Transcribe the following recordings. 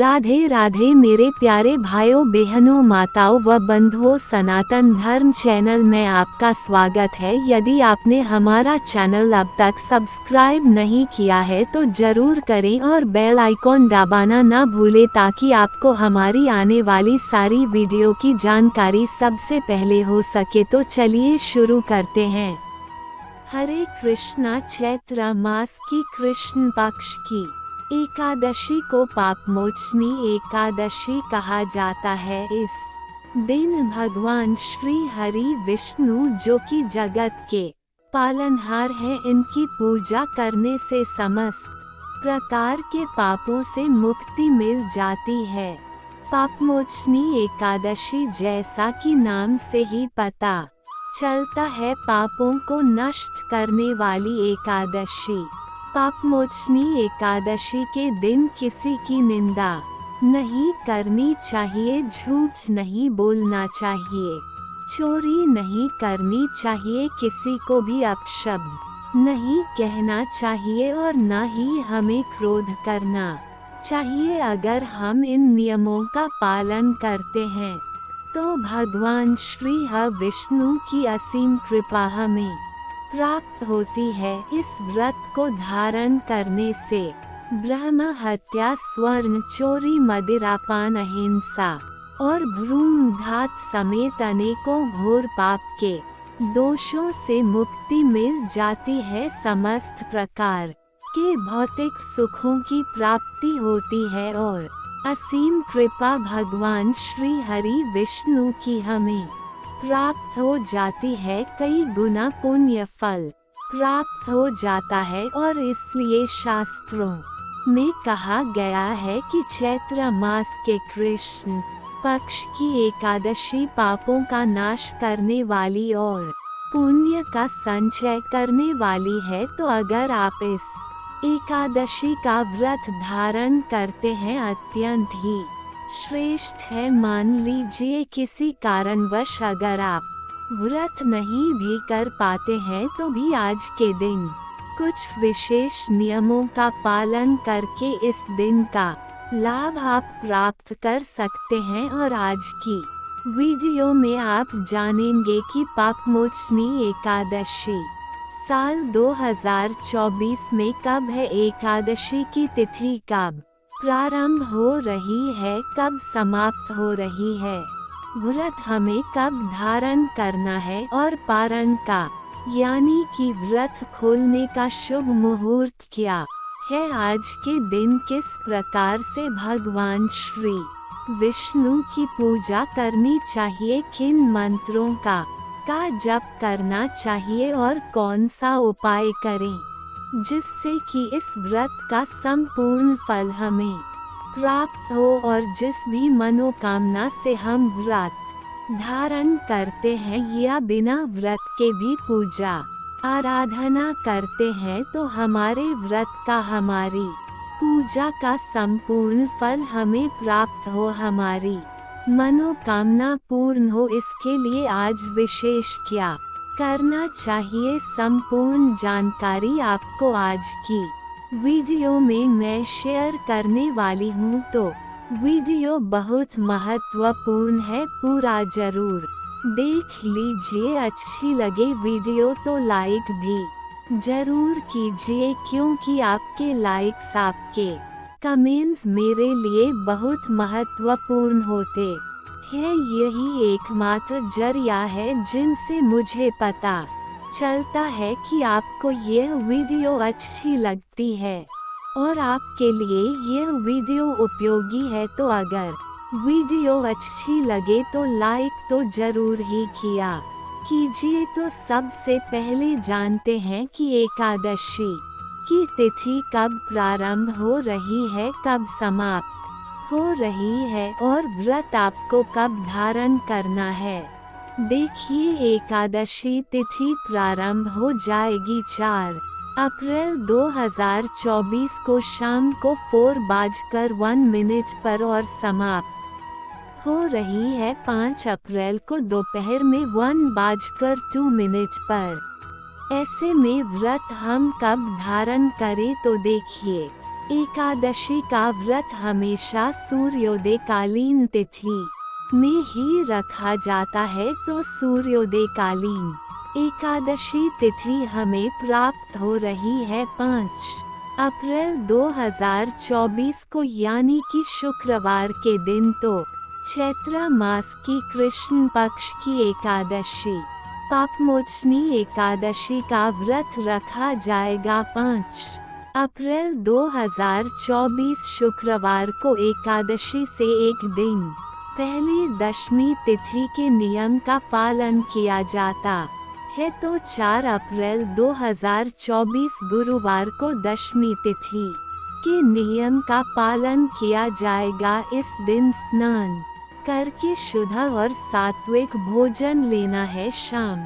राधे राधे मेरे प्यारे भाइयों बहनों माताओं व बंधुओं, सनातन धर्म चैनल में आपका स्वागत है। यदि आपने हमारा चैनल अब तक सब्सक्राइब नहीं किया है तो जरूर करें और बेल आइकॉन दबाना ना भूलें ताकि आपको हमारी आने वाली सारी वीडियो की जानकारी सबसे पहले हो सके। तो चलिए शुरू करते हैं। हरे कृष्णा। चैत्र मास की कृष्ण पक्ष की एकादशी को पापमोचनी एकादशी कहा जाता है। इस दिन भगवान श्री हरि विष्णु, जो कि जगत के पालनहार हैं, इनकी पूजा करने से समस्त प्रकार के पापों से मुक्ति मिल जाती है। पापमोचनी एकादशी, जैसा कि नाम से ही पता चलता है, पापों को नष्ट करने वाली एकादशी। पापमोचनी एकादशी के दिन किसी की निंदा नहीं करनी चाहिए, झूठ नहीं बोलना चाहिए, चोरी नहीं करनी चाहिए, किसी को भी अपशब्द नहीं कहना चाहिए और न ही हमें क्रोध करना चाहिए। अगर हम इन नियमों का पालन करते हैं तो भगवान श्री विष्णु की असीम कृपा हमें प्राप्त होती है। इस व्रत को धारण करने से ब्रह्म हत्या, स्वर्ण चोरी, मदिरापान, अहिंसा और भ्रूण घात समेत अनेकों घोर पाप के दोषों से मुक्ति मिल जाती है। समस्त प्रकार के भौतिक सुखों की प्राप्ति होती है और असीम कृपा भगवान श्री हरि विष्णु की हमें प्राप्त हो जाती है। कई गुना पुण्य फल प्राप्त हो जाता है और इसलिए शास्त्रों में कहा गया है कि चैत्र मास के कृष्ण पक्ष की एकादशी पापों का नाश करने वाली और पुण्य का संचय करने वाली है। तो अगर आप इस एकादशी का व्रत धारण करते हैं, अत्यंत ही श्रेष्ठ है। मान लीजिए किसी कारणवश अगर आप व्रत नहीं भी कर पाते हैं तो भी आज के दिन कुछ विशेष नियमों का पालन करके इस दिन का लाभ आप प्राप्त कर सकते हैं। और आज की वीडियो में आप जानेंगे कि पापमोचनी एकादशी साल 2024 में कब है, एकादशी की तिथि कब प्रारंभ हो रही है, कब समाप्त हो रही है, व्रत हमें कब धारण करना है और पारण का यानी कि व्रत खोलने का शुभ मुहूर्त क्या है, आज के दिन किस प्रकार से भगवान श्री विष्णु की पूजा करनी चाहिए, किन मंत्रों का जप करना चाहिए और कौन सा उपाय करें जिससे कि इस व्रत का संपूर्ण फल हमें प्राप्त हो और जिस भी मनोकामना से हम व्रत धारण करते हैं या बिना व्रत के भी पूजा आराधना करते हैं तो हमारे व्रत का, हमारी पूजा का संपूर्ण फल हमें प्राप्त हो, हमारी मनोकामना पूर्ण हो। इसके लिए आज विशेष क्या करना चाहिए, संपूर्ण जानकारी आपको आज की वीडियो में मैं शेयर करने वाली हूँ। तो वीडियो बहुत महत्वपूर्ण है, पूरा जरूर देख लीजिए। अच्छी लगे वीडियो तो लाइक भी जरूर कीजिए, क्योंकि आपके लाइक्स, आपके कमेंट्स मेरे लिए बहुत महत्वपूर्ण होते है। यही एकमात्र जरिया है जिनसे मुझे पता चलता है कि आपको यह वीडियो अच्छी लगती है और आपके लिए यह वीडियो उपयोगी है। तो अगर वीडियो अच्छी लगे तो लाइक तो जरूर ही किया कीजिए। तो सबसे पहले जानते हैं कि एकादशी की तिथि कब प्रारंभ हो रही है, कब समाप्त हो रही है और व्रत आपको कब धारण करना है। देखिए, एकादशी तिथि प्रारंभ हो जाएगी 4 अप्रैल 2024 को शाम को 4:01 पर और समाप्त हो रही है 5 अप्रैल को दोपहर में 1:02 पर। ऐसे में व्रत हम कब धारण करें, तो देखिए एकादशी का व्रत हमेशा सूर्योदय कालीन तिथि में ही रखा जाता है, तो सूर्योदय कालीन एकादशी तिथि हमें प्राप्त हो रही है 5 अप्रैल 2024 को, यानी कि शुक्रवार के दिन। तो चैत्र मास की कृष्ण पक्ष की एकादशी पापमोचनी एकादशी का व्रत रखा जाएगा 5 अप्रैल 2024 शुक्रवार को। एकादशी से एक दिन पहले दशमी तिथि के नियम का पालन किया जाता है, तो 4 अप्रैल 2024 गुरुवार को दशमी तिथि के नियम का पालन किया जाएगा। इस दिन स्नान करके शुद्ध और सात्विक भोजन लेना है। शाम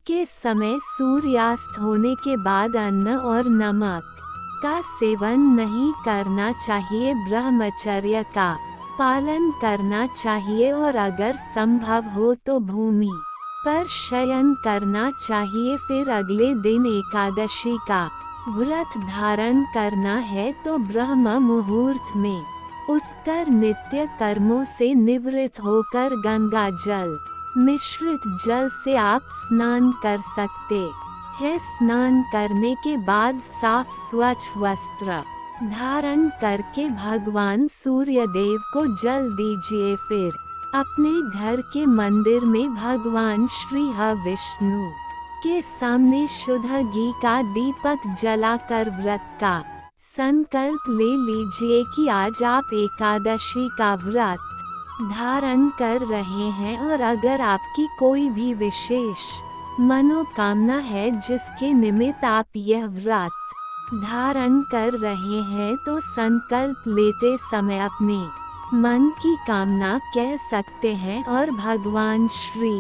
के समय सूर्यास्त होने के बाद अन्न और नमक का सेवन नहीं करना चाहिए। ब्रह्मचर्य का पालन करना चाहिए और अगर संभव हो तो भूमि पर शयन करना चाहिए। फिर अगले दिन एकादशी का व्रत धारण करना है, तो ब्रह्म मुहूर्त में उठकर नित्य कर्मों से निवृत्त होकर गंगा जल मिश्रित जल से आप स्नान कर सकते हैं। स्नान करने के बाद साफ स्वच्छ वस्त्र धारण करके भगवान सूर्य देव को जल दीजिए। फिर अपने घर के मंदिर में भगवान श्री विष्णु के सामने शुद्ध घी का दीपक जलाकर व्रत का संकल्प ले लीजिए कि आज आप एकादशी का व्रत धारण कर रहे हैं, और अगर आपकी कोई भी विशेष मनोकामना है जिसके निमित्त आप यह व्रत धारण कर रहे हैं, तो संकल्प लेते समय अपने मन की कामना कह सकते हैं और भगवान श्री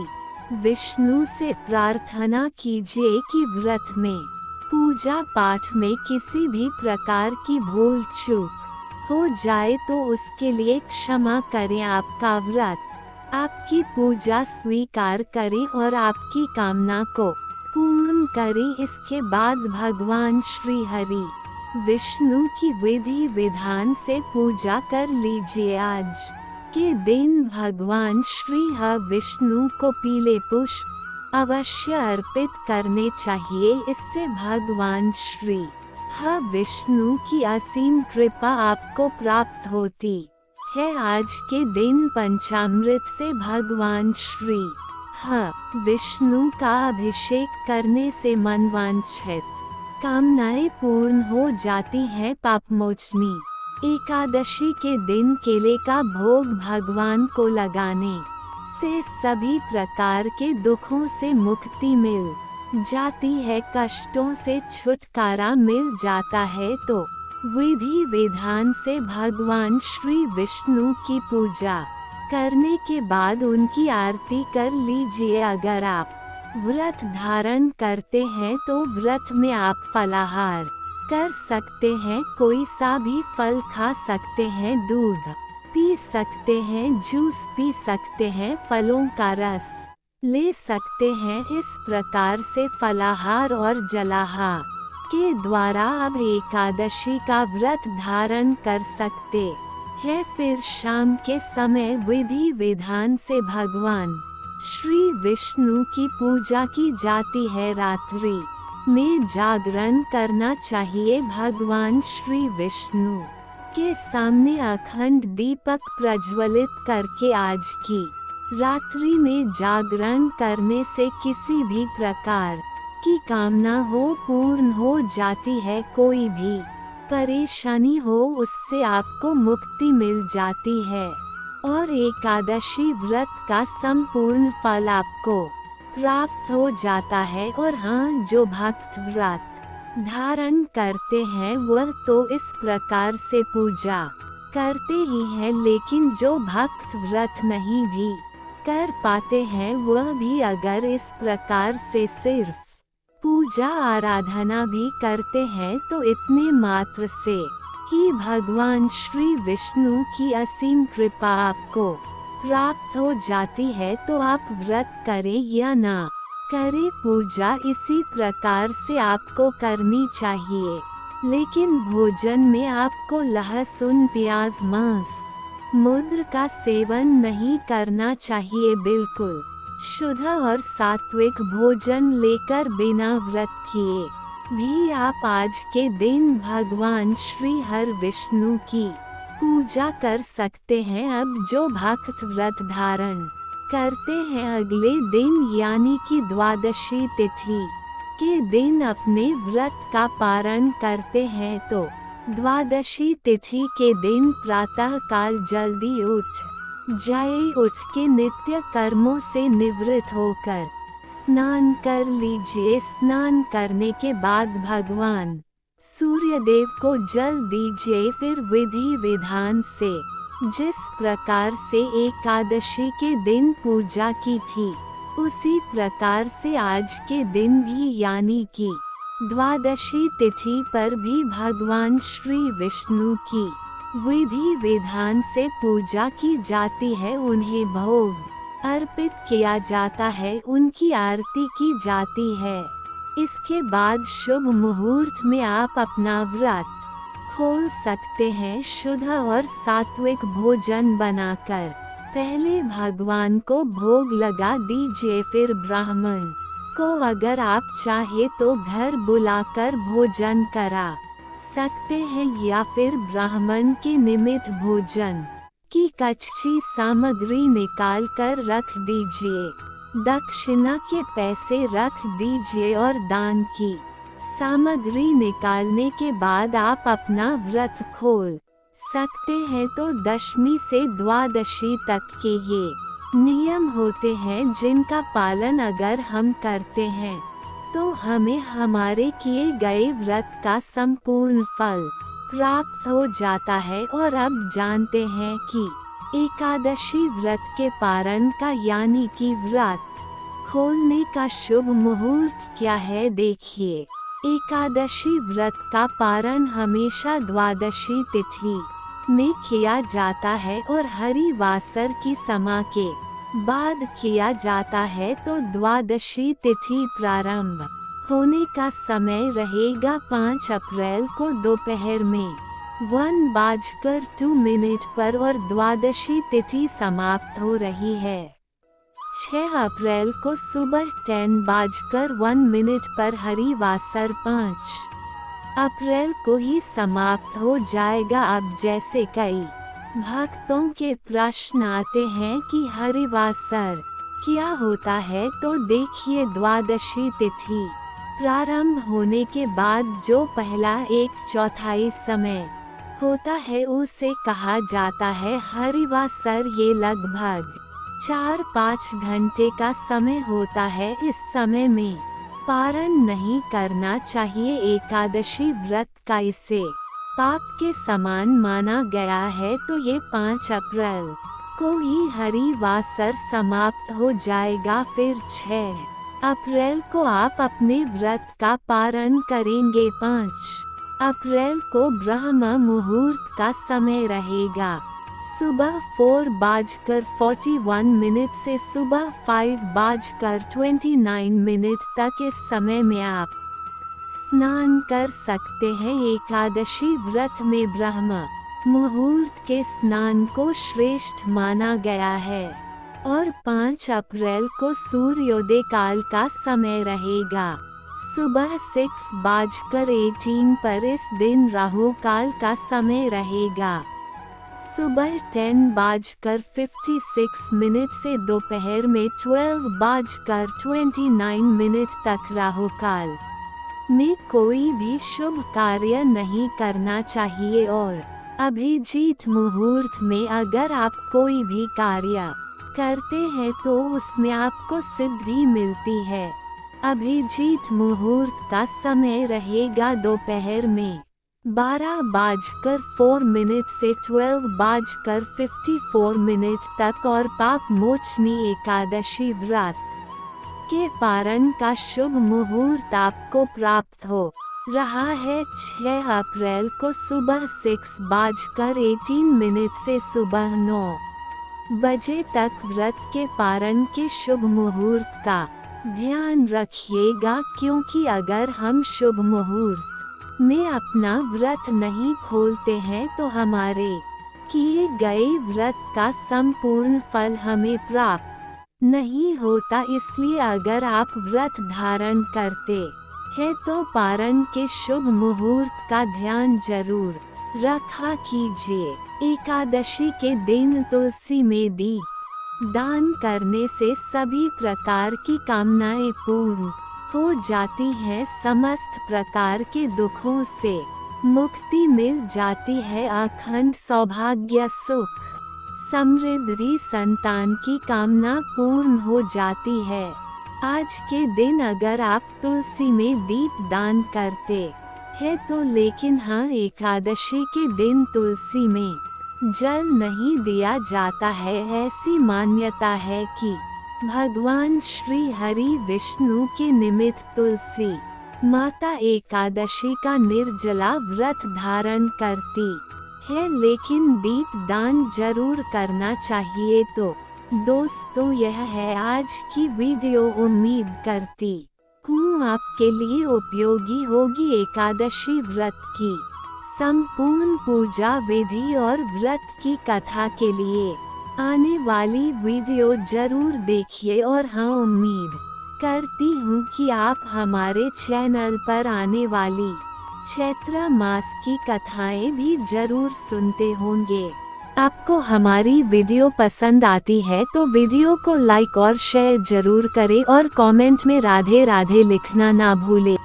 विष्णु से प्रार्थना कीजिए कि व्रत में पूजा पाठ में किसी भी प्रकार की भूल चूक हो जाए तो उसके लिए क्षमा करें। आपका व्रत आपकी पूजा स्वीकार करें और आपकी कामना को पूर्ण करें। इसके बाद भगवान श्री हरि विष्णु की विधि विधान से पूजा कर लीजिए। आज के दिन भगवान श्री विष्णु को पीले पुष्प अवश्य अर्पित करने चाहिए। इससे भगवान श्री विष्णु की असीम कृपा आपको प्राप्त होती है। आज के दिन पंचामृत से भगवान श्री विष्णु का अभिषेक करने से मनवांछित कामनाएं पूर्ण हो जाती हैं। पापमोचनी एकादशी के दिन केले का भोग भगवान को लगाने से सभी प्रकार के दुखों से मुक्ति मिल जाती है, कष्टों से छुटकारा मिल जाता है। तो विधि विधान से भगवान श्री विष्णु की पूजा करने के बाद उनकी आरती कर लीजिए। अगर आप व्रत धारण करते हैं तो व्रत में आप फलाहार कर सकते हैं, कोई सा भी फल खा सकते हैं, दूध पी सकते हैं, जूस पी सकते हैं, फलों का रस ले सकते हैं। इस प्रकार से फलाहार और जलाहार के द्वारा अब एकादशी का व्रत धारण कर सकते हैं। फिर शाम के समय विधि विधान से भगवान श्री विष्णु की पूजा की जाती है। रात्रि में जागरण करना चाहिए। भगवान श्री विष्णु के सामने अखंड दीपक प्रज्वलित करके आज की रात्रि में जागरण करने से किसी भी प्रकार की कामना हो पूर्ण हो जाती है। कोई भी परेशानी हो उससे आपको मुक्ति मिल जाती है और एकादशी व्रत का संपूर्ण फल आपको प्राप्त हो जाता है। और हाँ, जो भक्त व्रत धारण करते हैं वह तो इस प्रकार से पूजा करते ही हैं, लेकिन जो भक्त व्रत नहीं भी कर पाते हैं वह भी अगर इस प्रकार से सिर्फ पूजा आराधना भी करते हैं तो इतने मात्र से ही भगवान श्री विष्णु की असीम कृपा आपको प्राप्त हो जाती है। तो आप व्रत करें या ना करें, पूजा इसी प्रकार से आपको करनी चाहिए। लेकिन भोजन में आपको लहसुन, प्याज, मांस, मुद्र का सेवन नहीं करना चाहिए। बिल्कुल शुद्ध और सात्विक भोजन लेकर बिना व्रत किए भी आप आज के दिन भगवान श्री हर विष्णु की पूजा कर सकते हैं। अब जो भक्त व्रत धारण करते हैं अगले दिन यानी कि द्वादशी तिथि के दिन अपने व्रत का पारण करते हैं तो द्वादशी तिथि के दिन प्रातः काल जल्दी उठ के नित्य कर्मों से निवृत्त होकर स्नान कर लीजिए। स्नान करने के बाद भगवान सूर्य देव को जल दीजिए। फिर विधि विधान से जिस प्रकार से एकादशी के दिन पूजा की थी उसी प्रकार से आज के दिन भी यानी कि द्वादशी तिथि पर भी भगवान श्री विष्णु की विधि विधान से पूजा की जाती है। उन्हें भोग अर्पित किया जाता है, उनकी आरती की जाती है। इसके बाद शुभ मुहूर्त में आप अपना व्रत खोल सकते हैं। शुद्ध और सात्विक भोजन बनाकर पहले भगवान को भोग लगा दीजिए। फिर ब्राह्मण को अगर आप चाहे तो घर बुलाकर भोजन करा सकते हैं या फिर ब्राह्मण के निमित्त भोजन की कच्ची सामग्री निकाल कर रख दीजिए। दक्षिणा के पैसे रख दीजिए और दान की सामग्री निकालने के बाद आप अपना व्रत खोल सकते हैं। तो दशमी से द्वादशी तक के ये नियम होते हैं जिनका पालन अगर हम करते हैं तो हमें हमारे किए गए व्रत का संपूर्ण फल प्राप्त हो जाता है। और अब जानते हैं कि एकादशी व्रत के पारण का यानी कि व्रत खोलने का शुभ मुहूर्त क्या है। देखिए, एकादशी व्रत का पारण हमेशा द्वादशी तिथि में किया जाता है और हरिवासर की समा के बाद किया जाता है। तो द्वादशी तिथि प्रारंभ होने का समय रहेगा 5 अप्रैल को दोपहर में 1:02 पर और द्वादशी तिथि समाप्त हो रही है 6 अप्रैल को सुबह 10:01 पर। हरिवासर 5 अप्रैल को ही समाप्त हो जाएगा। अब जैसे कई भक्तों के प्रश्न आते हैं कि हरिवासर क्या होता है, तो देखिए, द्वादशी तिथि प्रारंभ होने के बाद जो पहला 1/4 समय होता है उसे कहा जाता है हरिवासर। ये लगभग 4-5 घंटे का समय होता है। इस समय में पारण नहीं करना चाहिए। एकादशी व्रत का इसे पाप के समान माना गया है। तो ये 5 अप्रैल को ही हरिवासर समाप्त हो जाएगा। फिर 6 अप्रैल को आप अपने व्रत का पारण करेंगे। 5 अप्रैल को ब्रह्म मुहूर्त का समय रहेगा सुबह 4:41 से सुबह 5:29 तक। इस समय में आप स्नान कर सकते हैं। एकादशी व्रत में ब्रह्म मुहूर्त के स्नान को श्रेष्ठ माना गया है और 5 अप्रैल को सूर्योदय काल का समय रहेगा सुबह 6:18 पर। इस दिन राहु काल का समय रहेगा सुबह 10:56 से दोपहर में 12:29 तक। राहु काल में कोई भी शुभ कार्य नहीं करना चाहिए और अभिजीत मुहूर्त में अगर आप कोई भी कार्य करते हैं तो उसमें आपको सिद्धि मिलती है। अभिजीत मुहूर्त का समय रहेगा दोपहर में 12:04 से 12:54 तक और पाप मोचनी एकादशी व्रत के पारण का शुभ मुहूर्त आपको प्राप्त हो रहा है 6 अप्रैल को सुबह 6:18 से सुबह 9 बजे तक। व्रत के पारण के शुभ मुहूर्त का ध्यान रखिएगा, क्योंकि अगर हम शुभ मुहूर्त में अपना व्रत नहीं खोलते हैं तो हमारे किए गए व्रत का संपूर्ण फल हमें प्राप्त नहीं होता। इसलिए अगर आप व्रत धारण करते हैं तो पारण के शुभ मुहूर्त का ध्यान जरूर रखा कीजिए। एकादशी के दिन तुलसी में दीप दान करने से सभी प्रकार की कामनाएं पूर्ण हो जाती हैं, समस्त प्रकार के दुखों से मुक्ति मिल जाती है, अखंड सौभाग्य सुख समृद्धि संतान की कामना पूर्ण हो जाती है। आज के दिन अगर आप तुलसी में दीप दान करते हैं तो लेकिन हाँ, एकादशी के दिन तुलसी में जल नहीं दिया जाता है। ऐसी मान्यता है कि भगवान श्री हरि विष्णु के निमित्त तुलसी माता एकादशी का निर्जला व्रत धारण करती है, लेकिन दीप दान जरूर करना चाहिए। तो दोस्तों, यह है आज की वीडियो। उम्मीद करती हूँ आपके लिए उपयोगी होगी। एकादशी व्रत की संपूर्ण पूजा विधि और व्रत की कथा के लिए आने वाली वीडियो जरूर देखिए। और हाँ, उम्मीद करती हूँ कि आप हमारे चैनल पर आने वाली चैत्र मास की कथाएं भी जरूर सुनते होंगे। आपको हमारी वीडियो पसंद आती है तो वीडियो को लाइक और शेयर जरूर करें और कमेंट में राधे राधे लिखना ना भूलें।